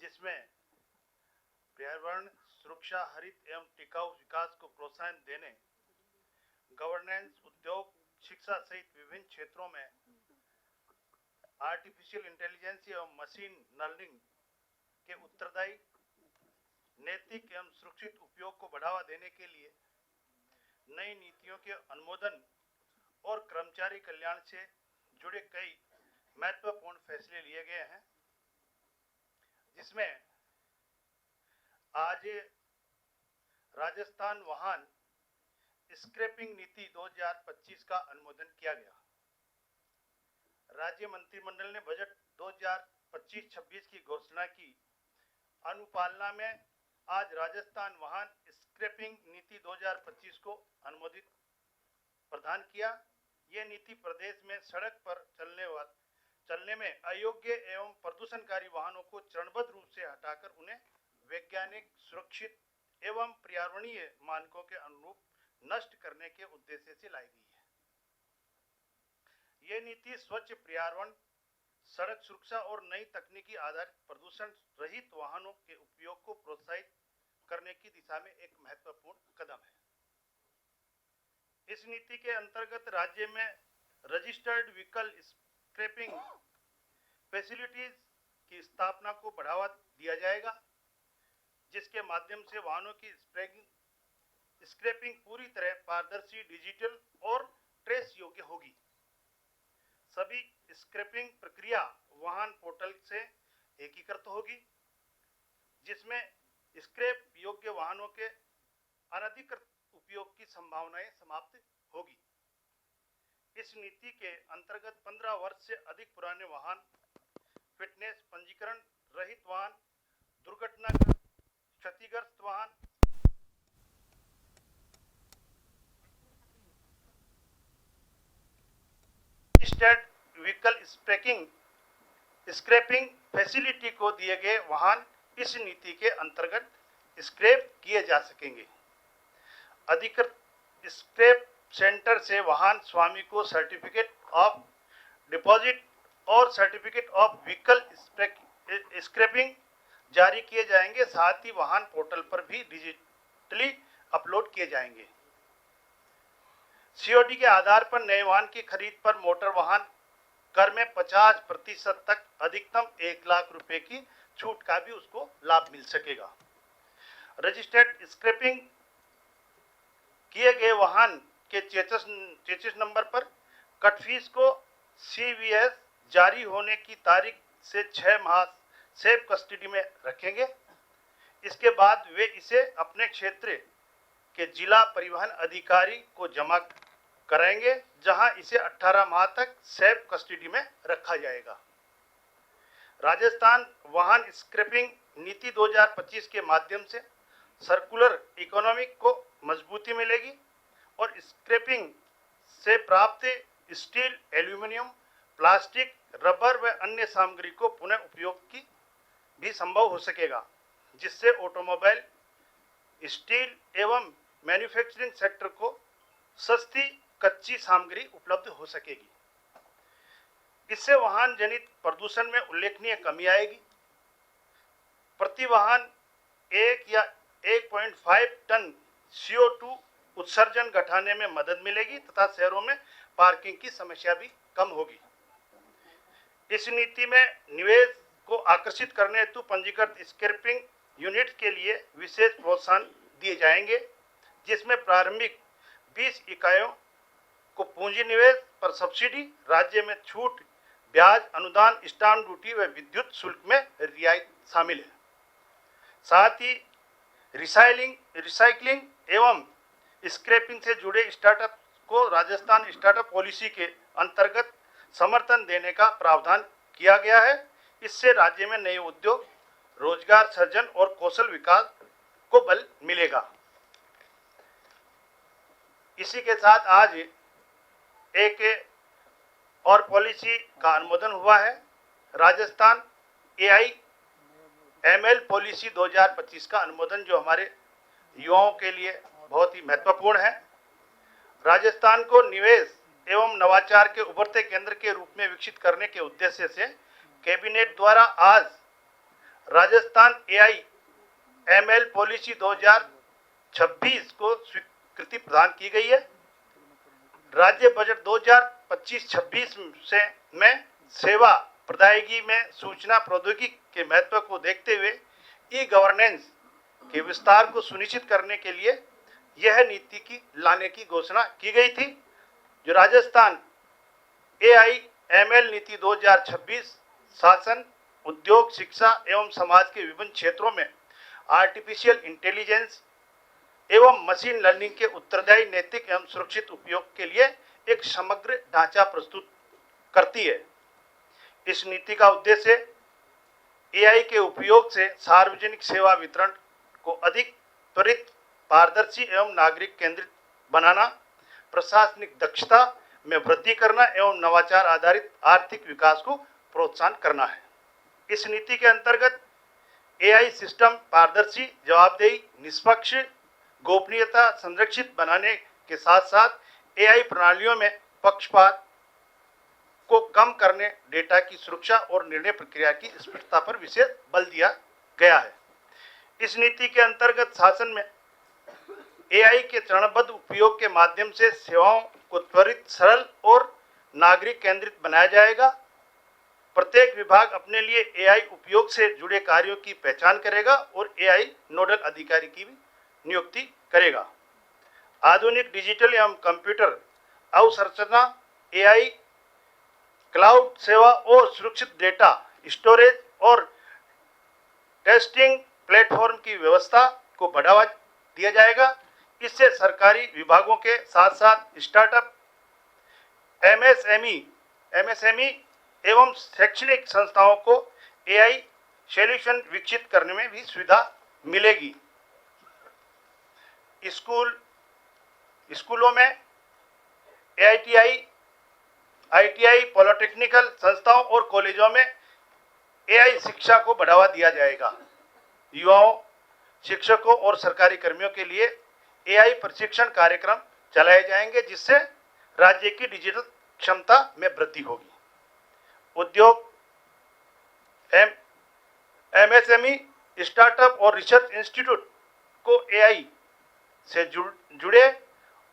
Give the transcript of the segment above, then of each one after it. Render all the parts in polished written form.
जिसमें पर्यावरण सुरक्षा, हरित एवं टिकाऊ विकास को प्रोत्साहन देने, गवर्नेंस, उद्योग, शिक्षा सहित विभिन्न क्षेत्रों में आर्टिफिशियल इंटेलिजेंस एवं मशीन लर्निंग के उत्तरदायी, नैतिक एवं सुरक्षित उपयोग को बढ़ावा देने के लिए नई नीतियों के अनुमोदन और कर्मचारी कल्याण से जुड़े कई महत्वपूर्ण फैसले लिए गए हैं, जिसमें आज राजस्थान वाहन स्क्रैपिंग नीति 2025 का अनुमोदन किया गया। राज्य मंत्रिमंडल ने बजट 2025-26 की घोषणा की अनुपालना में आज राजस्थान वाहन स्क्रैपिंग नीति 2025 को अनुमोदित प्रदान किया। यह नीति प्रदेश में सड़क पर चलने में अयोग्य एवं प्रदूषणकारी वाहनों को चरणबद्ध रूप से हटाकर उन्हें वैज्ञानिक, सुरक्षित एवं पर्यावरणीय मानकों के अनुरूप नष्ट करने के उद्देश्य से लाई गई है। यह नीति स्वच्छ पर्यावरण, सड़क सुरक्षा और नई तकनीकी आधारित प्रदूषण रहित वाहनों के उपयोग को प्रोत्साहित करने की दिशा में एक महत्वपूर्ण कदम है। इस नीति के अंतर्गत राज्य में रजिस्टर्ड व्हीकल स्क्रैपिंग फैसिलिटीज की स्थापना को बढ़ावा दिया जाएगा, जिसके माध्यम से वाहनों की स्क्रैपिंग पूरी तरह पारदर्शी, डिजिटल और ट्रेस योग्य होगी। सभी स्क्रैपिंग प्रक्रिया वाहन पोर्टल से एकीकृत होगी, जिसमें स्क्रैप योग्य वाहनों के अनधिकृत उपयोग की संभावनाएं समाप्त होगी। इस नीति के अंतर्गत 15 वर्ष से अधिक पुराने वाहन, फिटनेस पंजीकरण रहित वाहन, दुर्घटना क्षतिग्रस्त वाहन, रजिस्टर्ड व्हीकल स्क्रैपिंग फैसिलिटी को दिए गए वाहन इस नीति के अंतर्गत स्क्रैप किए जा सकेंगे। अधिकृत स्क्रैप सेंटर से वाहन स्वामी को सर्टिफिकेट ऑफ डिपॉजिट और सर्टिफिकेट ऑफ व्हीकल स्क्रैपिंग जारी किए जाएंगे। साथ ही वाहन पोर्टल पर भी डिजिटली अपलोड किए जाएंगे। सीओडी के आधार पर नए वाहन की खरीद पर मोटर वाहन कर में 50% तक अधिकतम 1 लाख रुपए की छूट का भी उसको लाभ मिल सकेगा। रजिस्टर्ड स्क्रैपिंग किए गए वाहन के चेसिस नंबर पर कट फीस को सीवीएस जारी होने की तारीख से 6 माह सेफ कस्टडी में रखेंगे। इसके बाद वे इसे अपने क्षेत्र के जिला परिवहन अधिकारी को जमा कराएंगे, जहां इसे 18 माह तक सेफ कस्टडी में रखा जाएगा। राजस्थान वाहन स्क्रैपिंग नीति 2025 के माध्यम से सर्कुलर इकोनॉमी को मजबूती मिलेगी और स्क्रैपिंग से प्राप्त स्टील, एल्यूमिनियम, प्लास्टिक, रबर व अन्य सामग्री को पुनः उपयोग की भी संभव हो सकेगा, जिससे ऑटोमोबाइल, स्टील एवं मैन्युफैक्चरिंग सेक्टर को सस्ती कच्ची सामग्री उपलब्ध हो सकेगी। इससे वाहन जनित प्रदूषण में उल्लेखनीय कमी आएगी। प्रति वाहन 1 या 1.5 टन CO2 उत्सर्जन घटाने में मदद मिलेगी तथा शहरों में पार्किंग की समस्या भी कम होगी। इस नीति में निवेश को आकर्षित करने हेतु पंजीकृत स्क्रैपिंग यूनिट के लिए विशेष प्रोत्साहन दिए जाएंगे, जिसमें प्रारंभिक 20 इकाइयों को पूंजी निवेश पर सब्सिडी, राज्य में छूट, ब्याज अनुदान, स्टाम्प ड्यूटी व विद्युत शुल्क में रियायत शामिल है। साथ ही रिसाइकलिंग एवं स्क्रैपिंग से जुड़े स्टार्टअप को राजस्थान स्टार्टअप पॉलिसी के अंतर्गत समर्थन देने का प्रावधान किया गया है। इससे राज्य में नए उद्योग, रोजगार सृजन और कौशल विकास को बल मिलेगा। इसी के साथ आज एक और पॉलिसी का अनुमोदन हुआ है। राजस्थान AIML पॉलिसी 2025 का अनुमोदन, जो हमारे युवाओं के लिए बहुत ही महत्वपूर्ण है। राजस्थान को निवेश एवं नवाचार के उभरते केंद्र के रूप में विकसित करने के उद्देश्य से कैबिनेट द्वारा आज राजस्थान AIML पॉलिसी 2026 को स्वीकृति प्रदान की गई है। राज्य बजट 2025-26 से में सेवा प्रदायगी में सूचना प्रौद्योगिकी के महत्व को देखते हुए ई गवर्नेंस के विस्तार को सुनिश्चित करने के लिए यह नीति की लाने की घोषणा की गई थी। जो राजस्थान AIML नीति 2026 शासन, उद्योग, शिक्षा एवं समाज के विभिन्न क्षेत्रों में आर्टिफिशियल इंटेलिजेंस एवं मशीन लर्निंग के उत्तरदायी, नैतिक एवं सुरक्षित उपयोग के लिए एक समग्र ढांचा प्रस्तुत करती है। इस नीति का उद्देश्य AI के उपयोग से सार्वजनिक सेवा वितरण को अधिक त्वरित, पारदर्शी एवं नागरिक केंद्रित बनाना, प्रशासनिक दक्षता में वृद्धि करना एवं नवाचार आधारित आर्थिक विकास को प्रोत्साहन करना है। इस नीति के अंतर्गत AI सिस्टम पारदर्शी, जवाबदेही, निष्पक्ष, गोपनीयता संरक्षित बनाने के साथ साथ AI प्रणालियों में पक्षपात को कम करने, डेटा की सुरक्षा और निर्णय प्रक्रिया की स्पष्टता पर विशेष बल दिया गया है। इस नीति के अंतर्गत शासन में AI के चरणबद्ध उपयोग के माध्यम से सेवाओं को त्वरित, सरल और नागरिक केंद्रित बनाया जाएगा। प्रत्येक विभाग अपने लिए AI उपयोग से जुड़े कार्यों की पहचान करेगा और AI नोडल अधिकारी की भी नियुक्ति करेगा। आधुनिक डिजिटल एवं कंप्यूटर अवसंरचना, AI क्लाउड सेवा और सुरक्षित डेटा स्टोरेज और टेस्टिंग प्लेटफॉर्म की व्यवस्था को बढ़ावा दिया जाएगा। इससे सरकारी विभागों के साथ साथ स्टार्टअप, MSME एवं शैक्षणिक संस्थाओं को AI सॉल्यूशन विकसित करने में भी सुविधा मिलेगी। स्कूलों में ITI, पॉलिटेक्निकल संस्थाओं और कॉलेजों में AI शिक्षा को बढ़ावा दिया जाएगा। युवाओं, शिक्षकों और सरकारी कर्मियों के लिए AI प्रशिक्षण कार्यक्रम चलाए जाएंगे, जिससे राज्य की डिजिटल क्षमता में वृद्धि होगी। उद्योग, MSME, स्टार्टअप और रिसर्च इंस्टीट्यूट को AI से जुड़े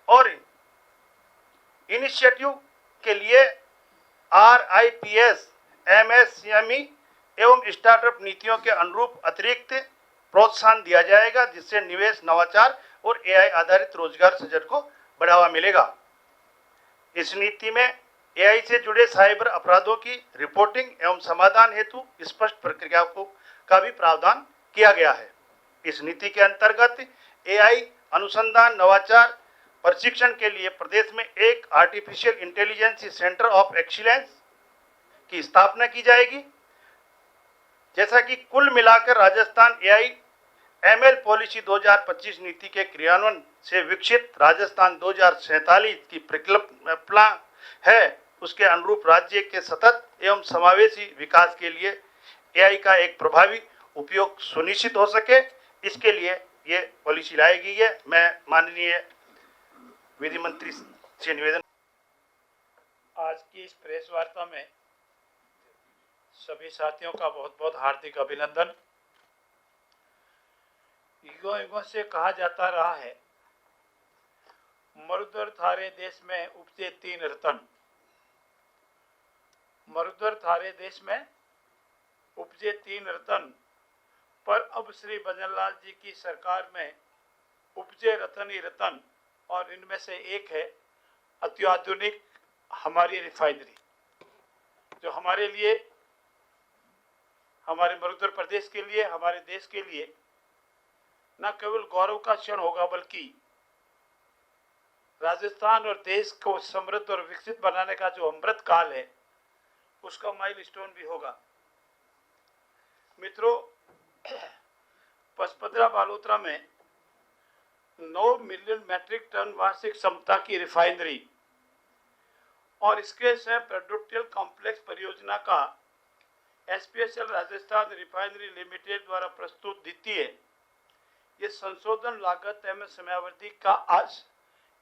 और इनिशिएटिव के लिए RIPS, MSME एवं स्टार्टअप नीतियों के अनुरूप अतिरिक्त प्रोत्साहन दिया जाएगा, जिससे निवेश, नवाचार और AI आधारित रोजगार सृजन को बढ़ावा मिलेगा। इस नीति में AI से जुड़े साइबर अपराधों की रिपोर्टिंग एवं समाधान हेतु स्पष्ट प्रक्रिया का भी प्रावधान किया गया है। इस नीति के अंतर्गत AI अनुसंधान, नवाचार, प्रशिक्षण के लिए प्रदेश में एक artificial intelligence centre of excellence की स्थापना की जाएगी। जैसा कि कुल मिलाकर राजस्थान AIML पॉलिसी 2025 नीति के क्रियान्वयन से विकसित राजस्थान 2047 की परिकल्पना है, उसके अनुरूप राज्य के सतत एवं समावेशी विकास के लिए AI का एक प्रभावी उपयोग सुनिश्चित हो सके, इसके लिए ये पॉलिसी लाई गई है। मैं माननीय विधि मंत्री से निवेदन। आज की इस प्रेस वार्ता में सभी साथियों का बहुत बहुत हार्दिक अभिनंदन। युगों से कहा जाता रहा है, मरुधर थारे देश में उपजे 3 रतन। मरुधर थारे देश में उपजे 3 रतन, पर अब श्री भजनलाल जी की सरकार में उपजे रतन ही रतन, और इनमें से एक है अत्याधुनिक हमारी रिफाइनरी, जो हमारे लिए, हमारे मरुधर प्रदेश के लिए, हमारे देश के लिए न केवल गौरव का क्षण होगा, बल्कि राजस्थान और देश को समृद्ध और विकसित बनाने का जो अमृत काल है, उसका माइलस्टोन भी होगा। मित्रों, पचपदरा बालोतरा में 9 मिलियन मैट्रिक टन वार्षिक क्षमता की रिफाइनरी और इसके सह प्रोडक्टियल कॉम्प्लेक्स परियोजना का SPCL राजस्थान रिफाइनरी लिमिटेड द्वारा प्रस्तुत द्वितीय ये संशोधन लागत एवं समयावधि का आज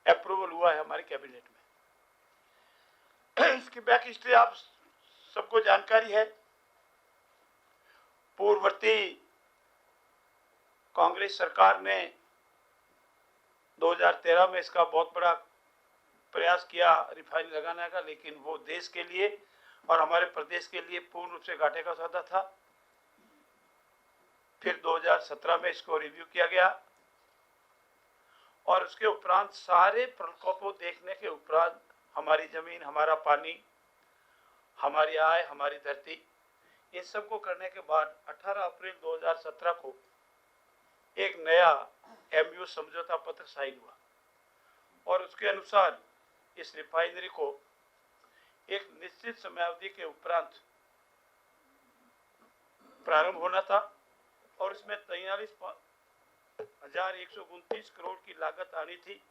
अप्रूवल हुआ है हमारे कैबिनेट में। इसकी बैक हिस्ट्री आप सबको जानकारी है। पूर्ववर्ती कांग्रेस सरकार ने 2013 में इसका बहुत बड़ा प्रयास किया रिफाइनरी लगाने का, लेकिन वो देश के लिए और हमारे प्रदेश के लिए पूर्ण रूप से घाटे का सौदा था। फिर 2017 में इसको रिव्यू किया गया और उसके उपरांत सारे प्रकोप को देखने के उपरांत हमारी जमीन, हमारा पानी, हमारी आय, हमारी धरती, इन सब को करने के बाद 18 अप्रैल 2017 को एक नया एमयू समझौता पत्र साइन हुआ और उसके अनुसार इस रिफाइनरी को एक निश्चित समयावधि के उपरांत प्रारंभ होना था और इसमें 43,129 करोड़ की लागत आनी थी।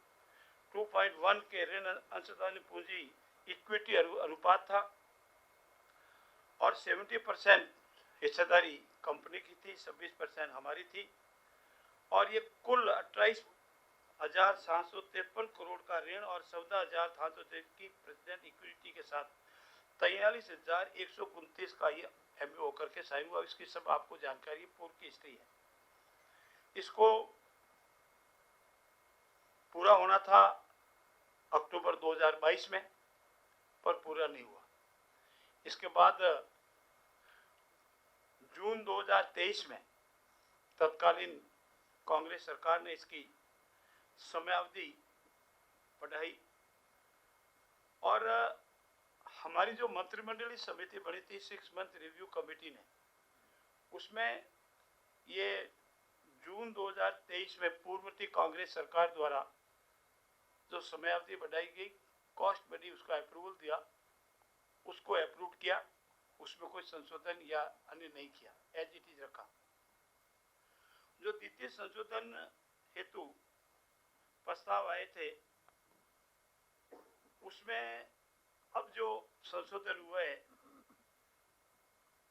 2.1 के ऋण अंशदान पूंजी इक्विटी अनुपात था और 70% हिस्सेदारी कंपनी की थी, 26% हमारी थी और ये कुल 28,753 करोड़ का ऋण और 14,703 की प्रेसिडेंट इक्विटी के साथ 43,129 का ये एमयू होकर के साइन हुआ। इसकी सब आपको जानकारी पूर्व की हिस्ट्री है। इसको पूरा होना था अक्टूबर 2022 में, पर पूरा नहीं हुआ। इसके बाद जून 2023 में तत्कालीन कांग्रेस सरकार ने इसकी समयावधि बढ़ाई और हमारी जो मंत्रिमंडलीय समिति बनी थी 6 मंथ रिव्यू कमेटी ने, उसमें ये जून 2023 में पूर्ववर्ती कांग्रेस सरकार द्वारा जो समयावधि बढ़ाई गई, कॉस्ट बढ़ी, उसका अप्रूवल दिया, उसको अप्रूव किया, उसमें कोई संशोधन या अन्य नहीं किया, एज इट इज रखा। जो द्वितीय संशोधन हेतु प्रस्ताव आए थे उसमें अब जो संशोधन हुआ है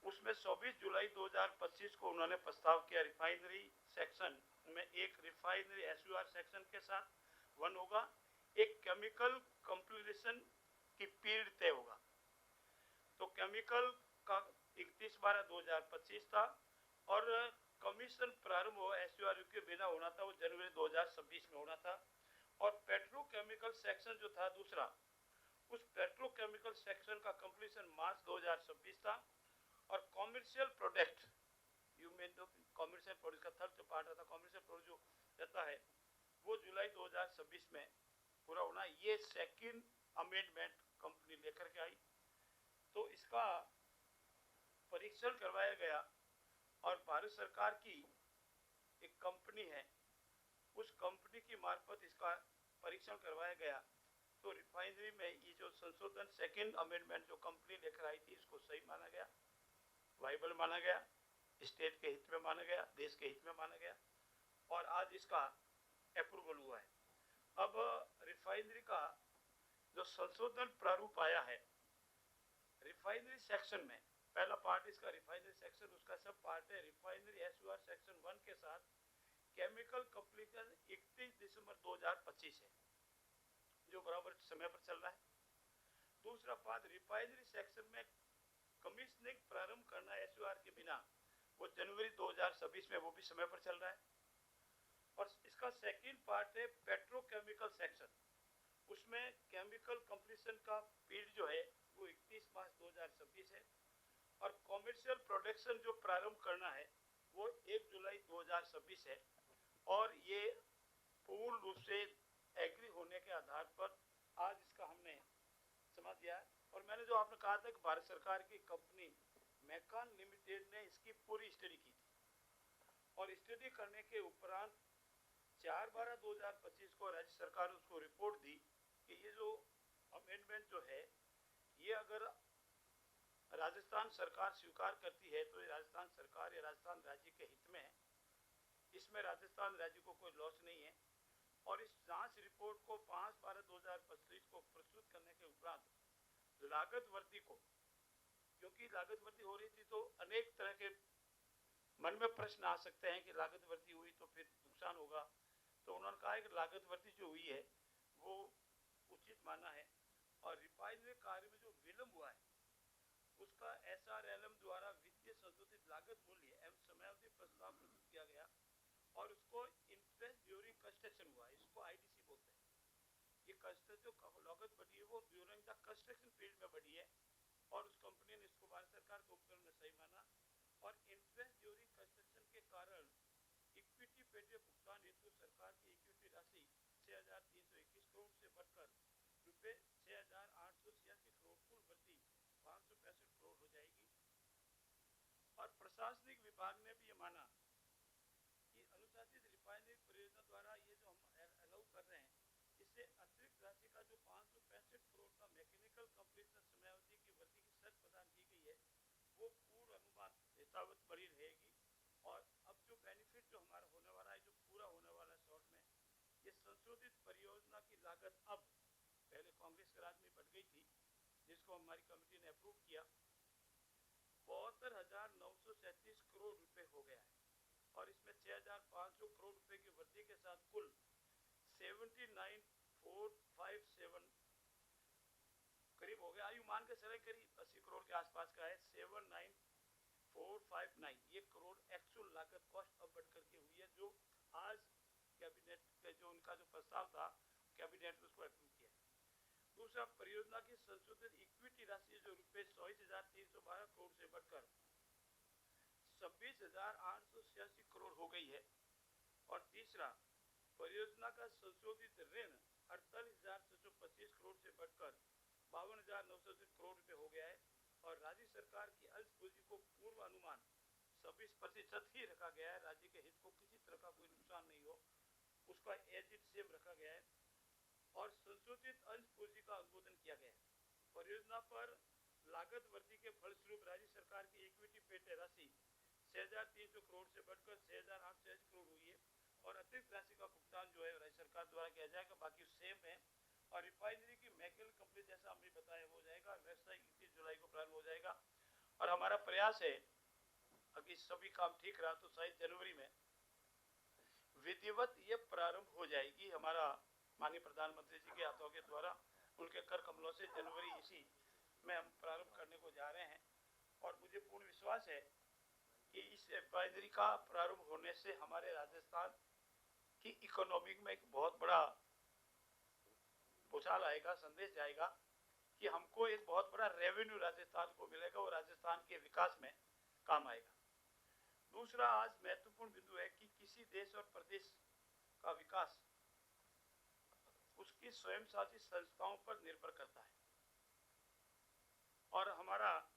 उसमें 24 जुलाई 2025 को उन्होंने प्रस्ताव किया रिफाइनरी सेक्शन में एक रिफाइनरी एसयूआर सेक्शन के साथ 1 होगा, एक केमिकल कंप्लीशन की पीरियड तय होगा। तो केमिकल का 31/12/2025 था और कमीशन प्रारंभ हो एसयूआर के बिना होना था, वो जनवरी 2026 में होना था। और पेट्रोकेमिकल सेक्शन जो था दूसरा, उस पेट्रोकेमिकल सेक्शन का कंप्लीशन मार्च 2026 था और commercial product, you mean the commercial product का थर्ड जो पार्ट आता कॉमर्शियल प्रोडक्ट जो रहता है वो जुलाई 2026 में पूरा होना। ये सेकंड अमेंडमेंट कंपनी लेकर के आई, तो इसका परीक्षण करवाया गया और भारत सरकार की एक कंपनी है, उस कंपनी की मार्फत इसका परीक्षण करवाया गया। तो रिफाइनरी में ये जो संशोधन सेकंड अमेंडमेंट जो कंपनी लेकर आई थी, इसको सही माना गया, वाइबल माना गया, स्टेट के हित में माना गया, देश के हित में माना गया और आज इसका अप्रूवल हुआ है। अब रिफाइनरी का जो संशोधन प्रारूप आया है रिफाइनरी सेक्शन में, पहला पार्ट इसका रिफाइनरी सेक्शन, उसका सब पार्ट है रिफाइनरी एसयूआर सेक्शन 1 के साथ केमिकल कंप्लीशन 31 दिसंबर 2025 है, जो बराबर समय पर चल रहा है। दूसरा पार्ट रिफाइनरी सेक्शन में कमीशनिंग प्रारंभ करना एसयूआर के बिना, वो जनवरी 2026 में, वो भी समय पर चल रहा है। और इसका सेकंड पार्ट है पेट्रोकेमिकल सेक्शन, उसमें केमिकल कंप्लीशन का पीरियड जो है वो 31 मार्च 2026 है और कॉमर्शियल प्रोडक्शन जो प्रारंभ करना है वो 1 जुलाई 2026 है। और ये पूर्ण रूप से एग्री होने के आधार पर आज इसका हमने समझ दिया है। और मैंने जो आपने कहा था कि भारत सरकार की कंपनी मैकान लिमिटेड ने इसकी पूरी स्टडी की थी और स्टडी करने के उपरांत 4/12/2025 को राज्य सरकार ने उसको रिपोर्ट दी कि ये जो अमेंडमेंट जो है ये अगर राजस्थान सरकार स्वीकार करती है तो ये राजस्थान सरकार या राजस्थान राज्य के हित में है, इसमें राजस्थान राज्य को कोई लॉस नहीं है। और इस जांच रिपोर्ट को 5/12/2025 को प्रस्तुत करने के उपरांत लागत वृद्धि को, क्योंकि लागत वृद्धि हो रही थी तो अनेक तरह के मन में प्रश्न आ सकते हैं कि लागत वृद्धि हुई तो फिर नुकसान होगा, तो उन्होंने कहा है कि लागत वृद्धि जो हुई है वो उचित माना है और रिफाइनरी कार्य में जो विलंब हुआ है उसका एसआरएलएम द्वारा वित्तीय संशोधित लागत मूल्य प्रस्ताव प्रस्तुत किया गया और उसको इंटरेस्ट ड्यूरिंग कंस्ट्रक्शन हुआ, इसको आईडीसी बोलते हैं। ये कंस्ट्रक्शन जो लागत बढ़ी है वो ड्यूरिंग द कंस्ट्रक्शन पीरियड में बढ़ी है और उस कंपनी ने इसको भारत सरकार के उपक्रम में सही माना। और इंटरेस्ट ड्यूरिंग कंस्ट्रक्शन के कारण इक्विटी पेटे भुगतान हेतु सरकार की इक्विटी राशि 6,321 करोड़ से बढ़कर रुपए 6,886 करोड़, कुल वृद्धि 565 करोड़ हो जाएगी। और प्रशासनिक विभाग ने भी ये माना कि अनुशासित रिफाइनरी परियोजना द्वारा ये जो हम अलाउ कर रहे हैं, इससे अतिरिक्त राशि का जो 565 करोड़ का मैकेनिकल कंप्लीशन समयावधि की वृद्धि की शर्त प्रदान की गई है वो पूर्व अनुमान यथावत बनी रहेगी। और अब जो बेनिफिट जो हमारा होने वाला है, जो पूरा होने वाला है शॉर्ट में, ये संशोधित परियोजना की लागत अब पहले कांग्रेस के राज में बढ़ गई थी, जिसको हमारी कमेटी ने अप्रूव किया, 72,937 करोड़ रुपए हो गया है। और इसमें 6,500 करोड़ रुपए की वृद्धि के साथ कुल 79,457 करीब हो गया। आयु मान के चले करीब 80 करोड़ के आसपास का है। 79,459 ये करोड़ एक्चुअल लागत कॉस्ट अब बढ़ करके हुई है, जो आज कैबिनेट के जो उनका जो प्रस्ताव था कैबिनेट ने उसको अप्रूव किया। दूसरा, परियोजना की संशोधित इक्विटी राशि जो रुपए 24,312 करोड़ से बढ़कर 26,886 करोड़ हो गई है। और तीसरा, परियोजना का संशोधित ऋण 48,625 करोड़ से बढ़कर 52,900 करोड़ रुपए हो गया है। और राज्य सरकार की अंश पूंजी को पूर्व अनुमान 26% ही रखा गया है। राज्य के हित को किसी तरह का कोई नुकसान नहीं हो, उसका एज इट सेम रखा गया है। और संशोधित अंश पूंजी का अनुमोदन किया गया है। परियोजना पर लागत वृद्धि के फलस्वरूप राज्य सरकार की इक्विटी पेटे राशि 6,300 करोड़ से बढ़कर 6,880 करोड़ हुई है। और अतिरिक्त राशि का भुगतान जो है राज्य सरकार द्वारा किया जाएगा, बाकी सेम है। और रिफाइनरी की मैकेनिकल कंपनी जैसा हमने बताया हो जाएगा, वैसा 31 जुलाई को प्रारंभ हो जाएगा। और हमारा प्रयास है अगर सभी काम ठीक रहा तो शायद जनवरी में विधिवत ये प्रारंभ हो जाएगी। हमारा माननीय प्रधानमंत्री जी के हाथों के द्वारा उनके कर कमलों से जनवरी इसी में हम प्रारंभ करने को जा रहे हैं। और मुझे पूर्ण विश्वास है कि इस रिफाइनरी का प्रारंभ होने से हमारे राजस्थान की इकोनॉमी में एक बहुत बड़ा उछाल आएगा, संदेश आएगा कि हमको एक बहुत बड़ा रेवेन्यू राजस्थान को मिलेगा और राजस्थान के विकास में काम आएगा। दूसरा, आज महत्वपूर्ण बिंदु है कि किसी देश और प्रदेश का विकास उसकी स्वयं शासित संस्थाओं पर निर्भर करता है। और हमारा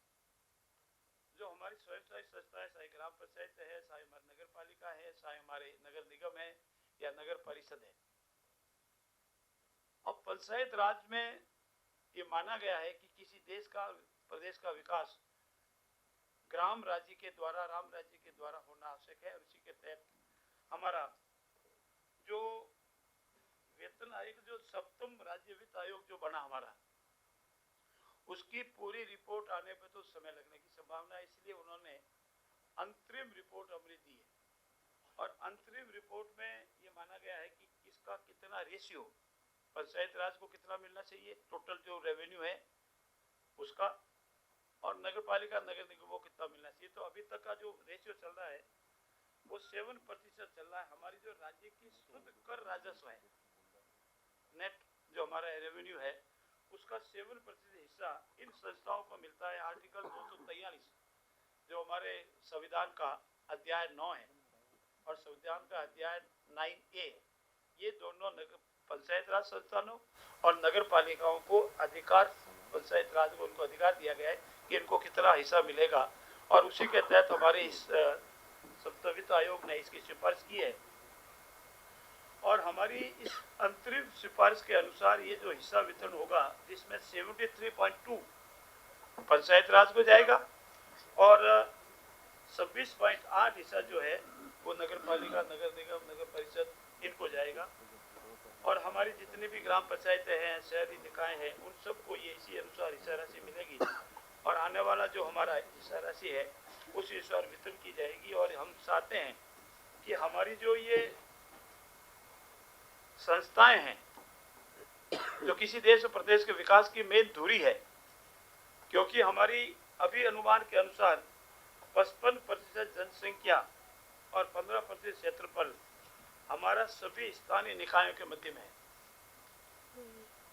जो हमारी स्वयं शासित संस्था है, चाहे ग्राम पंचायत है, चाहे हमारी नगर पालिका है, चाहे हमारे नगर निगम है या नगर परिषद है, अब पंचायत राज में ये माना गया है कि किसी देश का प्रदेश का विकास ग्राम राज्य के द्वारा, राम राज्य के द्वारा होना आवश्यक है। और इसी के तहत हमारा जो वेतन आयोग, जो 7वां राज्य वित्त आयोग जो बना हमारा, उसकी पूरी रिपोर्ट आने पर तो समय लगने की संभावना है, इसलिए उन्होंने अंतरिम रिपोर्ट हमें दी है। और अंतरिम रिपोर्ट में ये माना गया है कि किसका कितना रेशियो, पंचायत राज को कितना मिलना चाहिए, टोटल जो रेवेन्यू है उसका, और नगर पालिका नगर निगम को कितना मिलना चाहिए। तो अभी तक का जो रेशियो चल रहा है वो 7% चल रहा है। हमारी जो राज्य की शुद्ध कर राजस्व है, नेट जो हमारा रेवेन्यू है, उसका 7% हिस्सा इन संस्थाओं को मिलता है। आर्टिकल 243 जो हमारे संविधान का अध्याय 9 है और संविधान का अध्याय 9A, ये दोनों पंचायत राज संस्थानों और नगर पालिकाओं को अधिकार, पंचायत राज को उनको अधिकार दिया गया है कि इनको कितना हिस्सा मिलेगा। और उसी के तहत हमारे इस वित्त आयोग ने इसकी सिफारिश की है। और हमारी इस अंतरिम सिफारिश के अनुसार ये जो हिस्सा वितरण होगा, जिसमें 73.2 पंचायत राज को जाएगा और 26.8 हिस्सा जो है वो नगर पालिका, नगर निगम, नगर परिषद इनको जाएगा। और हमारी जितनी भी ग्राम पंचायतें हैं, शहरी निकाय हैं, उन सबको ये इसी अनुसार हिस्सा राशि मिलेगी। और आने वाला जो हमारा हिस्सा राशि है उस अनुसार वितरण की जाएगी। और हम चाहते हैं कि हमारी जो ये संस्थाएं हैं जो किसी देश और प्रदेश के विकास की मेन धुरी है, क्योंकि हमारी अभी अनुमान के अनुसार 55% जनसंख्या और 15% क्षेत्रफल हमारा सभी स्थानीय निकायों के मध्य में है।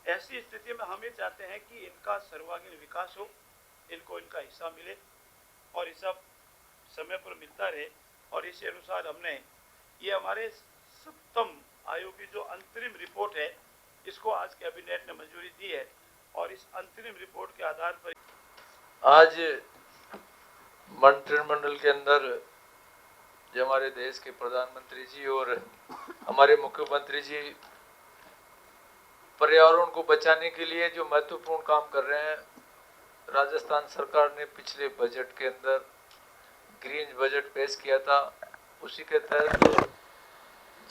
ऐसी स्थिति में हम ये चाहते हैं कि इनका सर्वांगीण विकास हो, इनको इनका हिस्सा मिले और हिस्सा समय पर मिलता रहे। और इसी अनुसार हमने ये हमारे सप्तम आयोग की जो अंतरिम रिपोर्ट है इसको आज कैबिनेट ने मंजूरी दी है और इस अंतरिम रिपोर्ट के आधार पर आज मंत्रिमंडल के अंदर जो हमारे देश के प्रधानमंत्री जी और हमारे मुख्यमंत्री जी पर्यावरण को बचाने के लिए जो महत्वपूर्ण काम कर रहे हैं, राजस्थान सरकार ने पिछले बजट के अंदर ग्रीन बजट पेश किया था। उसी के तहत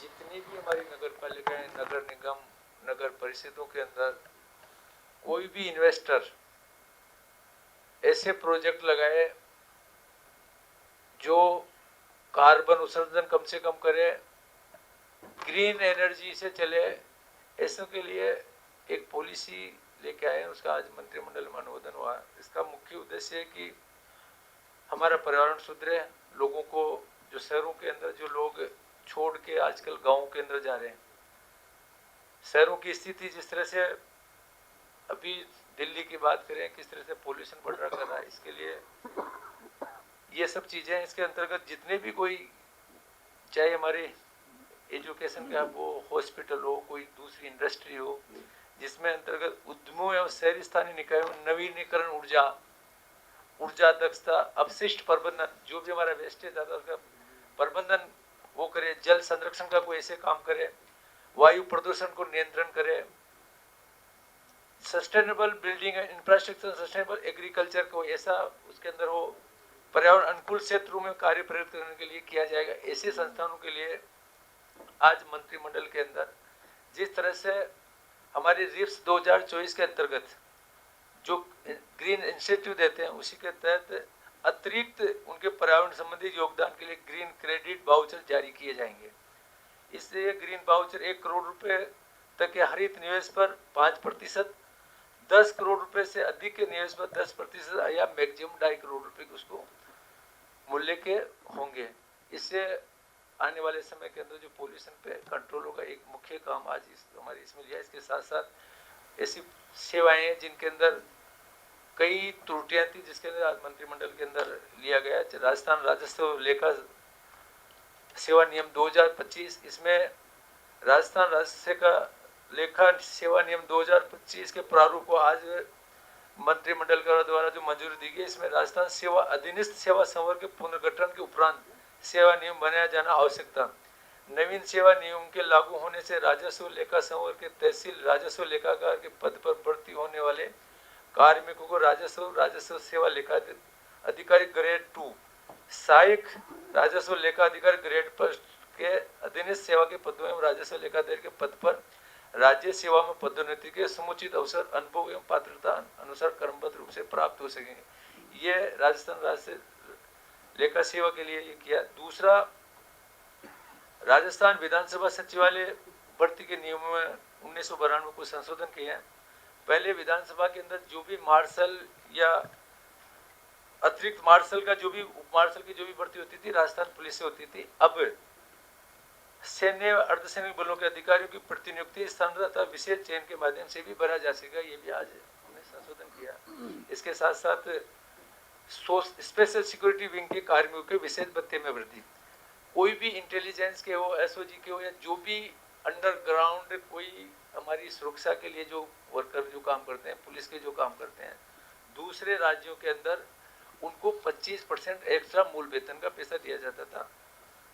जितनी भी हमारी नगर पालिकाएं, नगर निगम, नगर परिषदों के अंदर कोई भी इन्वेस्टर ऐसे प्रोजेक्ट लगाए जो कार्बन उत्सर्जन कम से कम करे, ग्रीन एनर्जी से चले, ऐसों के लिए एक पॉलिसी लेके आए हैं। उसका आज मंत्रिमंडल में अनुमोदन हुआ। इसका मुख्य उद्देश्य है कि हमारा पर्यावरण सुधरे, लोगों को जो शहरों के अंदर जो लोग छोड़ के आजकल गांवों के अंदर जा रहे हैं, शहरों की स्थिति जिस तरह से अभी दिल्ली की बात करें, किस तरह से पोल्यूशन बढ़ रहा है, इसके लिए ये सब चीजें इसके अंतर्गत जितने भी कोई, चाहे हमारे एजुकेशन का वो हॉस्पिटल हो, कोई दूसरी इंडस्ट्री हो, जिसमें अंतर्गत उद्यमों एवं शहरी स्थानीय निकायों में नवीनीकरण ऊर्जा दक्षता, अपशिष्ट प्रबंधन, जो भी हमारा वेस्टेज आता है उसका प्रबंधन वो करे, जल संरक्षण का कोई ऐसे काम करे, वायु प्रदूषण को नियंत्रण करे, sustainable building and infrastructure, sustainable agriculture को ऐसा उसके अंदर हो पर्यावरण अनुकूल क्षेत्रों में कार्य प्रयुक्त करने के लिए किया जाएगा। ऐसे संस्थानों के लिए आज मंत्रिमंडल के अंदर जिस तरह से हमारे रिप्स 2024 के अंतर्गत जो ग्रीन इंसेंटिव देते हैं, उसी के तहत अतिरिक्त उनके पर्यावरण संबंधी योगदान के लिए ग्रीन क्रेडिट वाउचर जारी किए जाएंगे। इसलिए ग्रीन वाउचर 1 करोड़ रुपए तक के हरित निवेश पर 5%, 10 करोड़ रुपए से अधिक के निवेश पर 10% या मैक्सिमम 2.5 करोड़ रुपए के उसको मूल्य के होंगे। इससे आने वाले समय के अंदर जो पोल्यूशन पे कंट्रोल होगा, एक मुख्य काम आज हमारी इसमें लिया। इसके साथ साथ ऐसी सेवाएं हैं जिनके अंदर कई त्रुटियां थी, जिसके अंदर आज मंत्रिमंडल के अंदर लिया गया। राजस्थान राजस्व लेखा सेवा नियम 2025, इसमें राजस्थान राजस्व का लेखा सेवा नियम 2025 के प्रारूप को आज मंत्रिमंडल द्वारा जो मंजूरी दी गई, इसमें राजस्थान सेवा अधीनस्थ सेवा संवर्ग के पुनर्गठन के उपरांत सेवा नियम बनाया जाना आवश्यकता। नवीन सेवा नियम के लागू होने से राजस्व लेखा संवर्ग के तहसील राजस्व लेखाकार के पद पर भर्ती होने वाले कार्मिकों को राजस्व सेवा लेखा अधिकारी ग्रेड 2, सहायक राजस्व लेखा अधिकारी ग्रेड 1 के अधीनस्थ सेवा के पदों एवं राजस्व लेखाधिकारी के पद पर राज्य सेवा में पदोन्नति के समुचित अवसर अनुभव एवं पात्रता अनुसार क्रमबद्ध रूप से प्राप्त हो सकेंगे। ये राजस्थान राज्य लेखा सेवा के लिए ये किया। दूसरा, राजस्थान विधानसभा सचिवालय भर्ती के नियमों में 1992 को संशोधन किए हैं। पहले विधानसभा के अंदर जो भी मार्शल या अतिरिक्त मार्शल का जो भी उप मार्शल की जो भी भर्ती होती थी राजस्थान पुलिस से होती थी। अब सैन्य अर्धसैनिक बलों के अधिकारियों की प्रतिनियुक्ति स्थान तथा विशेष चयन के माध्यम से भी भरा जा सकेगा। ये भी आज हमने संशोधन किया। इसके साथ साथ स्पेशल सिक्योरिटी विंग के कार्मिकों के विशेष भत्ते में वृद्धि। कोई भी इंटेलिजेंस के हो, एसओजी के हो, या जो भी अंडरग्राउंड कोई हमारी सुरक्षा के लिए जो वर्कर जो काम करते हैं, पुलिस के जो काम करते हैं, दूसरे राज्यों के अंदर उनको 25% एक्स्ट्रा मूल वेतन का पैसा दिया जाता था।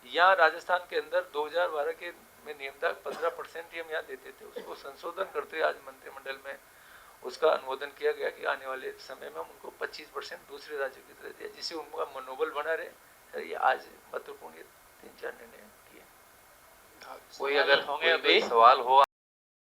यहाँ राजस्थान के अंदर 2012 के में नियम था 15% ही हम यहाँ देते थे। उसको संशोधन करते आज मंत्रिमंडल में उसका अनुमोदन किया गया कि आने वाले समय में उनको 25% दूसरे राज्यों की तरह दिया, जिससे उनका मनोबल बना रहे। ये आज महत्वपूर्ण 3-4 निर्णय किए। कोई अगर सवाल हो